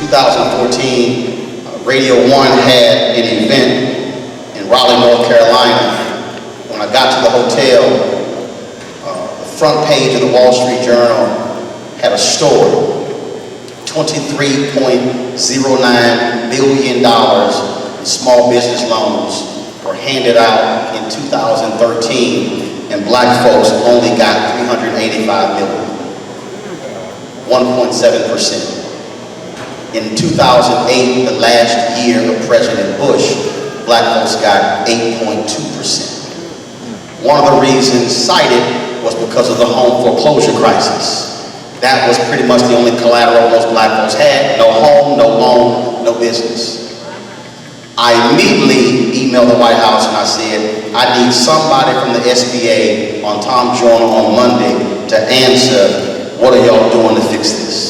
2014, Radio 1 had an event in Raleigh, North Carolina. When I got to the hotel, the front page of the Wall Street Journal had a story. $23.09 billion in small business loans were handed out in 2013, and black folks only got $385 million, 1.7%. In 2008, the last year of President Bush, black folks got 8.2%. One of the reasons cited was because of the home foreclosure crisis. That was pretty much the only collateral most black folks had. No home, no loan, no business. I immediately emailed the White House and I said, I need somebody from the SBA on Tom Joyner on Monday to answer, what are y'all doing to fix this?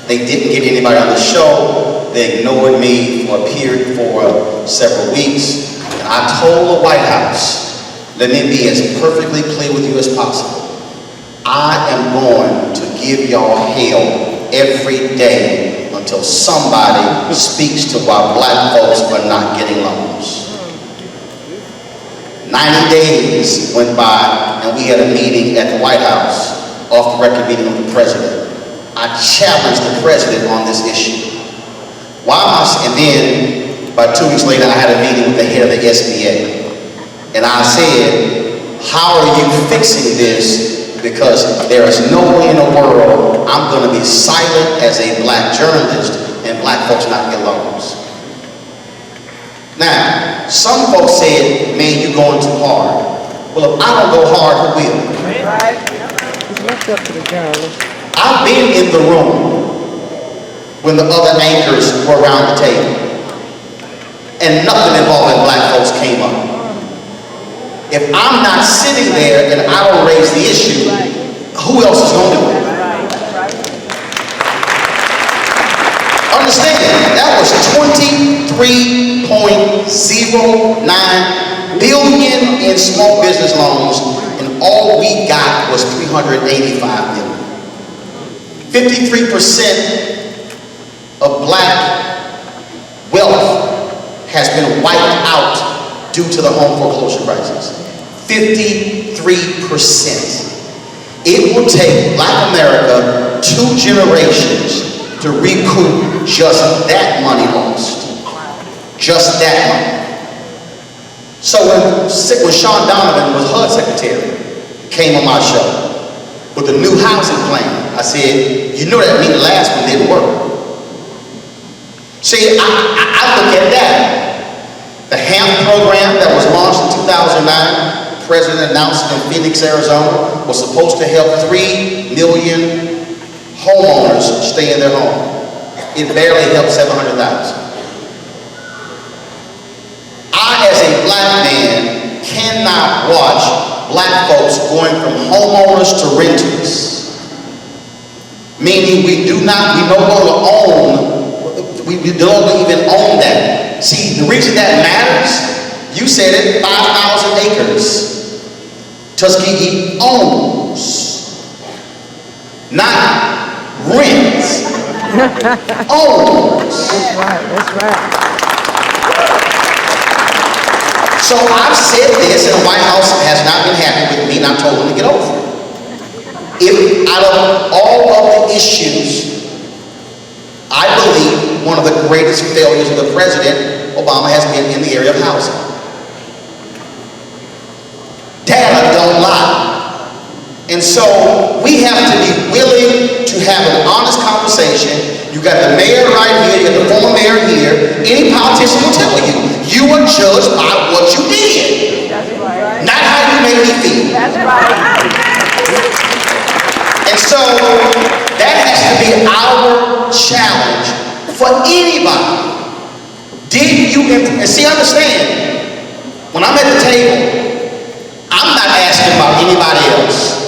They didn't get anybody on the show. They ignored me for a period for several weeks. And I told the White House, let me be as perfectly clear with you as possible. I am going to give y'all hell every day until somebody speaks to why black folks are not getting loans. 90 days went by and we had a meeting at the White House, off the record meeting with the president. I challenged the president on this issue. And then, about 2 weeks later, I had a meeting with the head of the SBA. And I said, how are you fixing this? Because there is no way in the world I'm going to be silent as a black journalist and black folks not get loans. Now, some folks said, man, you're going too hard. Well, if I don't go hard, who will? It's up to the journalist. I've been in the room when the other anchors were around the table and nothing involving black folks came up. If I'm not sitting there and I don't raise the issue, who else is going to do it? Understand, that was $23.09 billion in small business loans, and all we got was $385 million. 53% of black wealth has been wiped out due to the home foreclosure crisis. 53%. It will take black America 2 generations to recoup just that money lost. Just that money. So when Sean Donovan was HUD secretary, came on my show with the new housing plan, I said, you know that mean the last one didn't work. See, I look at that. The HAMP program that was launched in 2009, the president announced in Phoenix, Arizona, was supposed to help 3 million homeowners stay in their home. It barely helped 700,000. I, as a black man, cannot watch black folks going from homeowners to renters. Meaning we no longer even own that. See, the reason that matters, you said it, 5,000 acres. Tuskegee owns, not rents. Owns. That's right, that's right. So I've said this, and the White House has not been happy with me, and I told them to get over it. If out of all of the issues, I believe one of the greatest failures of the president, Obama, has been in the area of housing. Data don't lie. And so we have to be willing to have an honest conversation. You got the mayor right here, you got the former mayor here. Any politician will tell you, you are judged by what you did. That's right. Not how you made me feel. That's right. And so that has to be our challenge for anybody. Understand, when I'm at the table, I'm not asking about anybody else.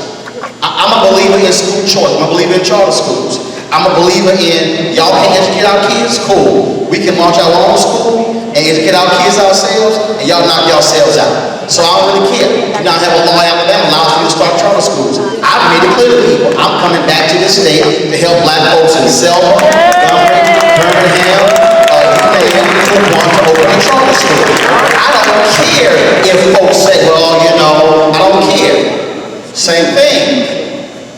I'm a believer in school choice. I'm a believer in charter schools. I'm a believer in y'all can educate our kids, cool. We can launch our own school and educate our kids ourselves, and y'all knock yourselves out. So I don't really care. You now have a law in Alabama allows you to start charter schools. I've made it clear to the people. I'm coming back to this state to help black folks in Selma, Birmingham, who want to open a charter school. I don't care if folks say, well, you know, I don't care. Same thing.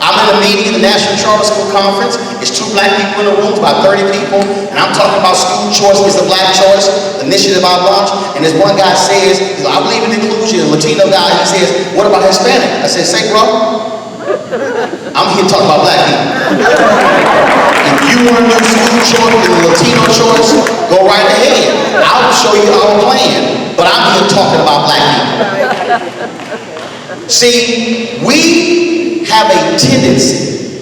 I'm in a meeting at the National Charter School Conference. It's 2 black people in the room, about 30 people, and I'm talking about school choice is the black choice initiative I launched. And this one guy says, I believe in inclusion. A Latino guy, he says, what about Hispanic? I said, say, bro, I'm here talking about black people. If you want to do school choice and the Latino choice, go right ahead. I'll show you our plan. But I'm here talking about black people. See, we have a tendency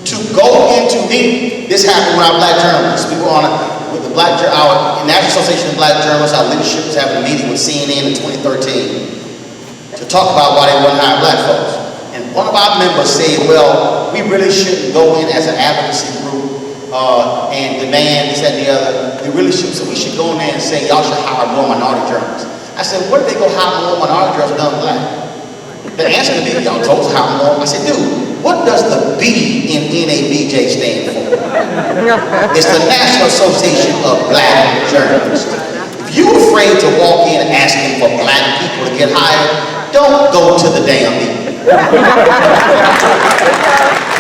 to go into this happened with our black journalists. We were on with the our National Association of Black Journalists. Our leadership was having a meeting with CNN in 2013 to talk about why they wouldn't hire black folks. And one of our members said, well, we really shouldn't go in as an advocacy group and demand this, that, and the other. We really should. So we should go in there and say, y'all should hire more minority journalists. I said, what if they go hire more minority journalists done black? The answer to me, y'all told us how more. I said, dude, what does the B in NABJ stand for? It's the National Association of Black Journalists. If you're afraid to walk in asking for black people to get hired, don't go to the damn meeting.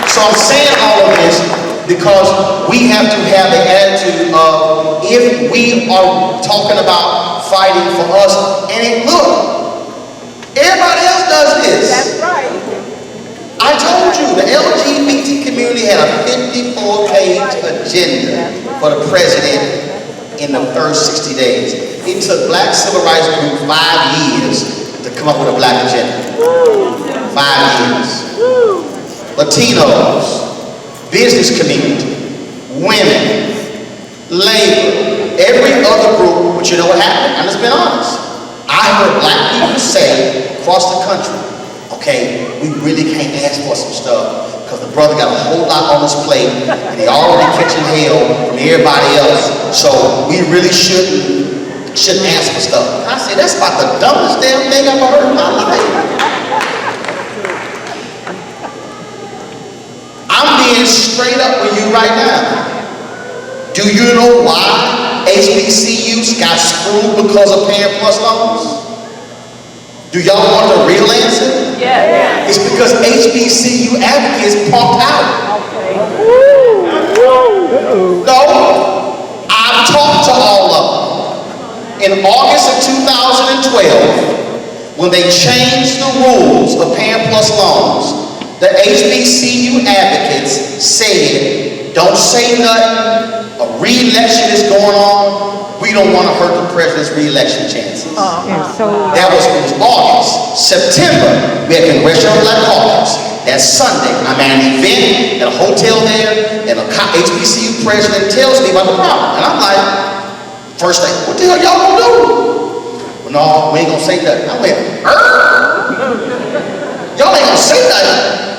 So I'm saying all of this because we have to have the attitude of if we are talking about fighting for us, and look, everybody else does this. That's right. I told you, the LGBT community had a 54-page agenda for the president in the first 60 days. It took Black Civil Rights Group 5 years to come up with a black agenda. 5 years. Latinos, business community, women, labor, every other group, but you know what happened? I'm just being honest. I heard black people say across the country, okay, we really can't ask for some stuff because the brother got a whole lot on his plate and they already catching hell from everybody else, so we really shouldn't ask for stuff. And I said, that's about the dumbest damn thing I've ever heard in my life. I'm being straight up with you right now. Do you know why HBCUs got screwed because of Parent Plus loans? Do y'all want the real answer? Yeah. It's because HBCU advocates pumped out. Okay. No, I've talked to all of them. In August of 2012, when they changed the rules of Parent Plus loans, the HBCU advocates said, don't say nothing, a re-election is going on, we don't want to hurt the president's re-election chances. That was August. September, we had Congressional Black Caucus. That Sunday, I'm at an event at a hotel there, and a HBCU president tells me about the problem. And I'm like, first thing, what the hell y'all gonna do? Well, no, we ain't gonna say nothing. I went, y'all ain't gonna say nothing.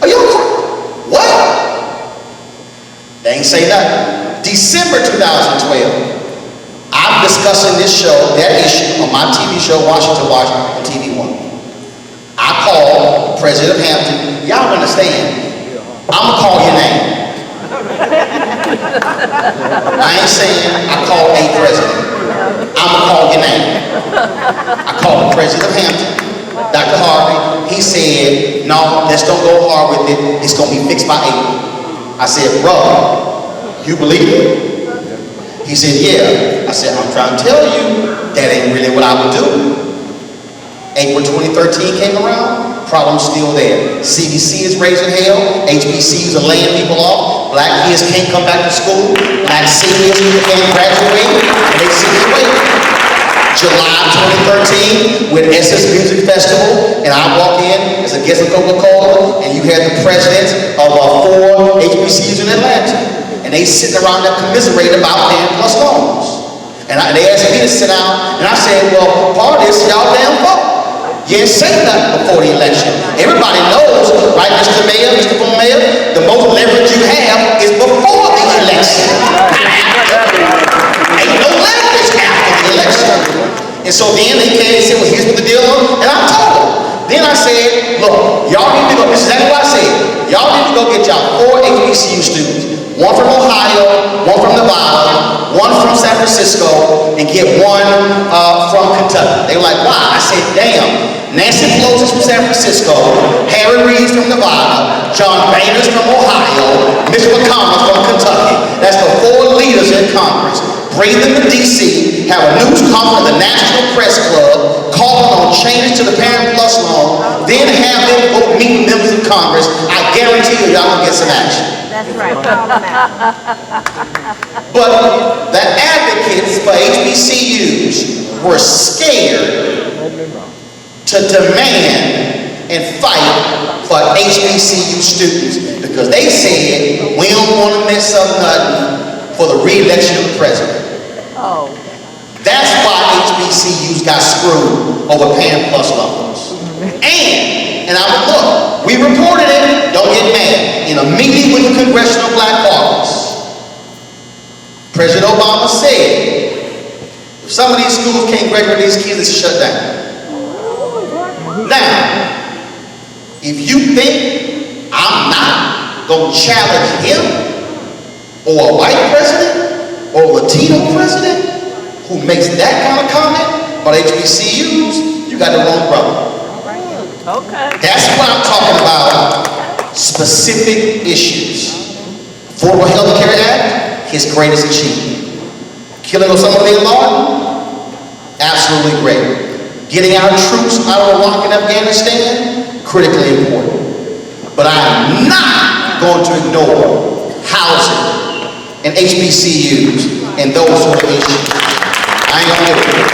Are y'all what? They ain't say nothing. December 2012, I'm discussing this show, that issue, on my TV show, Washington Watch, on TV1. I called President Hampton. Y'all understand? I'm gonna call your name. I ain't saying I called a president. I'm gonna call your name. I called the President of Hampton, Dr. Harvey. He said, no, let's don't go hard with it. It's gonna be fixed by April. I said, bro, you believe it? He said, yeah. I said, I'm trying to tell you, that ain't really what I would do. April 2013 came around, problem's still there. CDC is raising hell, HBCUs are laying people off, black kids can't come back to school, black seniors can't graduate, and they sit and wait. July 2013, with SS Music Festival, and I walk in as a guest of Coca-Cola, and you had the presidents of 4 HBCUs in Atlanta. And they sitting around there commiserating about Parent Plus loans. And they asked me to sit down, and I said, well, part of this y'all damn fault. You ain't say nothing before the election. Everybody knows, right, Mr. Mayor, Mr. Boone Mayor, the most leverage you have is before the election. Ain't no leverage after the election. And so then they came and said, well, here's what the deal was. And I told them. Then I said, look, y'all need to go. This is exactly what I said. y'all need to go get y'all 4 HBCU students, one from Ohio, one from Nevada, one from San Francisco, and get one from Kentucky. They were like, why? I said, damn. Nancy Pelosi's from San Francisco, Harry Reid's from Nevada, John Boehner's from Ohio, Mitch McConnell's from Kentucky. That's the 4 leaders in Congress. Bring them to D.C., have a news conference at the National Press Club, calling on changes to the Parent Plus loan, then have them go meet members of Congress. I guarantee you, y'all will get some action. That's right. But the advocates for HBCUs were scared to demand and fight for HBCU students because they said, we don't want to mess up nothing for the re-election of the president. Oh. That's why HBCUs got screwed over Parent Plus loans. And I would look, we reported it, don't get mad. In a meeting with the Congressional Black Caucus, President Obama said, if some of these schools can't graduate these kids, it's shut down. Now, if you think I'm not going to challenge him or a white president or a Latino president who makes that kind of comment about HBCUs, you got the wrong brother. Okay. That's what I'm talking about, specific issues. Affordable Health Care Act, his greatest achievement. Killing Osama bin Laden, absolutely great. Getting our troops out of Iraq and Afghanistan, critically important. But I am not going to ignore housing and HBCUs and those sort of issues. I ain't gonna do it.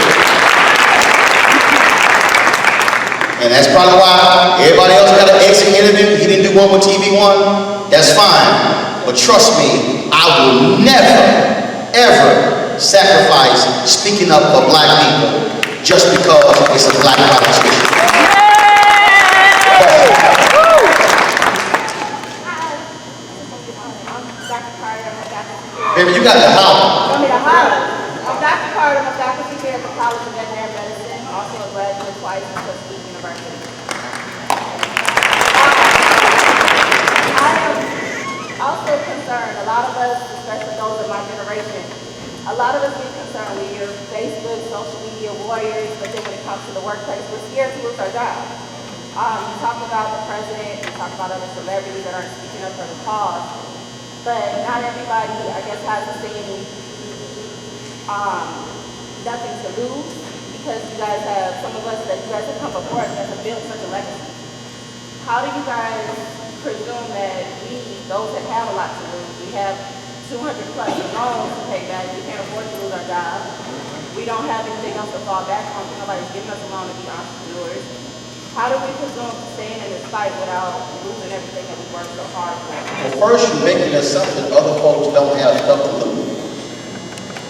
And that's probably why everybody else got an exit interview. He didn't do one with TV1. That's fine. But trust me, I will never, ever sacrifice speaking up for black people just because it's a black politician. Baby, you got to holler. Want me to holler? I'm Dr. Carter. I'm a faculty here at the College of Veterinary Medicine, also a graduate twice from Tuskegee University. I am also concerned, a lot of us, especially those of my generation, a lot of us get concerned. We're Facebook, social media warriors, but then when it comes to the workplace, we're scared to lose our job. You talk about the president, you talk about other celebrities that aren't speaking up for the cause, but not everybody, I guess, has the same nothing to lose, because you guys have, some of us that you guys have come before us, that have built such a legacy. How do you guys presume that we, those that have a lot to lose, we have 200 plus loans to pay back, we can't afford to lose our job, we don't have anything else to fall back on, nobody's giving us a loan to be entrepreneurs. How do we presume to stand in this fight without losing everything that we worked so hard for? Well, first you're making the assumption other folks don't have stuff to lose.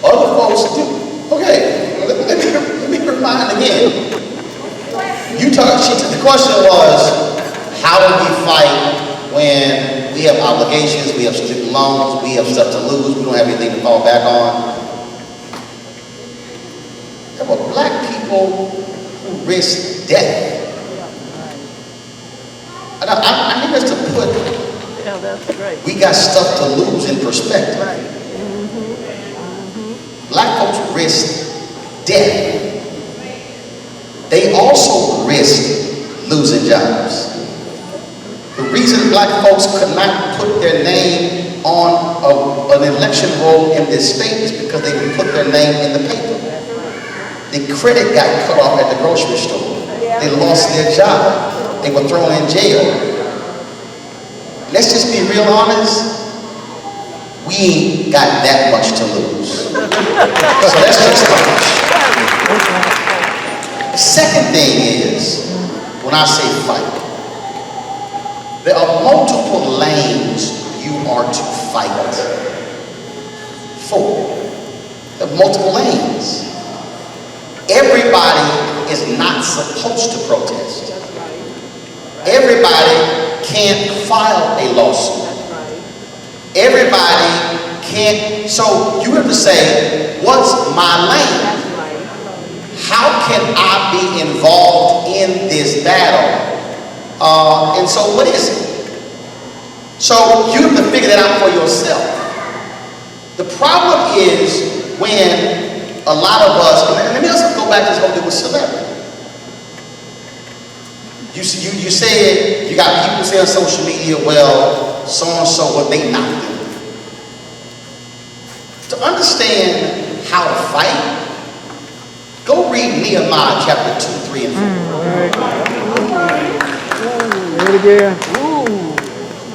Other folks do. Okay, let me remind again. The question was, how do we fight when we have obligations, we have student loans, we have stuff to lose, we don't have anything to fall back on? There were black people who risked death. And I need us to put, Yeah, that's great. we got stuff to lose in perspective. Right. Black folks risked death. They also risked losing jobs. The reason black folks could not put their name on an election roll in this state is because they would put their name in the paper. The credit got cut off at the grocery store. They lost their job. They were thrown in jail. Let's just be real honest. We ain't got that much to lose. So that's just much. The second thing is, when I say fight, there are multiple lanes you are to fight for. There are multiple lanes. Everybody is not supposed to protest. Everybody can't file a lawsuit. Everybody can't, so you have to say, what's my lane? How can I be involved in this battle? And so what is it? So you have to figure that out for yourself. The problem is when a lot of us, and let me also go back to this whole thing with celebrity. You said, you got people say on social media, well, so-and-so, what they not doing. To understand how to fight, go read Nehemiah chapter 2, 3, and 4. Read it again.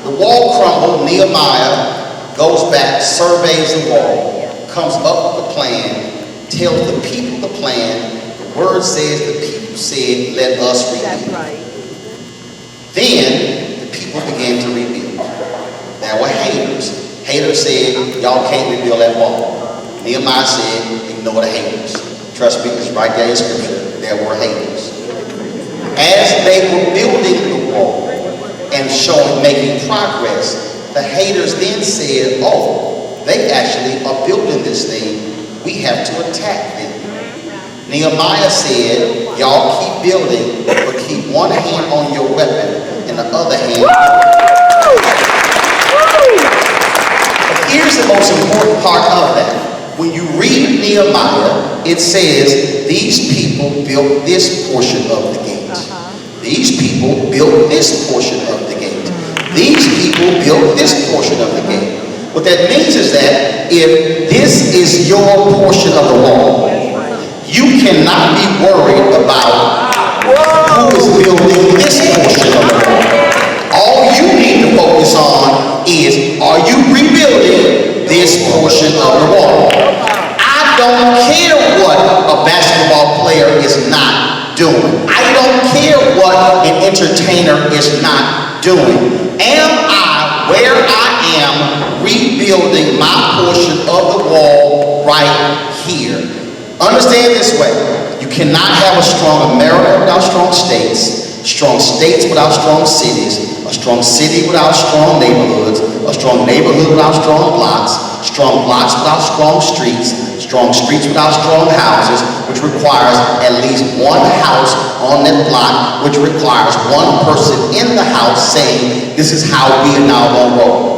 The wall crumbled, Nehemiah goes back, surveys the wall, comes up with a plan, tells the people the plan. The word says the people said, let us rebuild. That's right. Then the people began to rebuild. There were haters. Haters said, y'all can't rebuild that wall. Nehemiah said, ignore the haters. Trust me, it's right there in scripture. There were haters. As they were building the wall and making progress, the haters then said, oh, they actually are building this thing. We have to attack them. Nehemiah said, y'all keep building, but keep one hand on your weapon and the other hand. But here's the most important part of that. When you read Nehemiah, it says, these people built this portion of the gate. These people built this portion of the gate. These people built this portion of the gate. What that means is that if this is your portion of the wall, you cannot be worried about who is building this portion of the wall. All you need to focus on is, are you rebuilding this portion of the wall? I don't care what a basketball player is not doing. I don't care what an entertainer is not doing. Am I where I am rebuilding my portion of the wall right here? Understand this way. You cannot have a strong America without strong states without strong cities, a strong city without strong neighborhoods, a strong neighborhood without strong blocks without strong streets without strong houses, which requires at least one house on that block, which requires one person in the house saying, this is how we are now going to roll.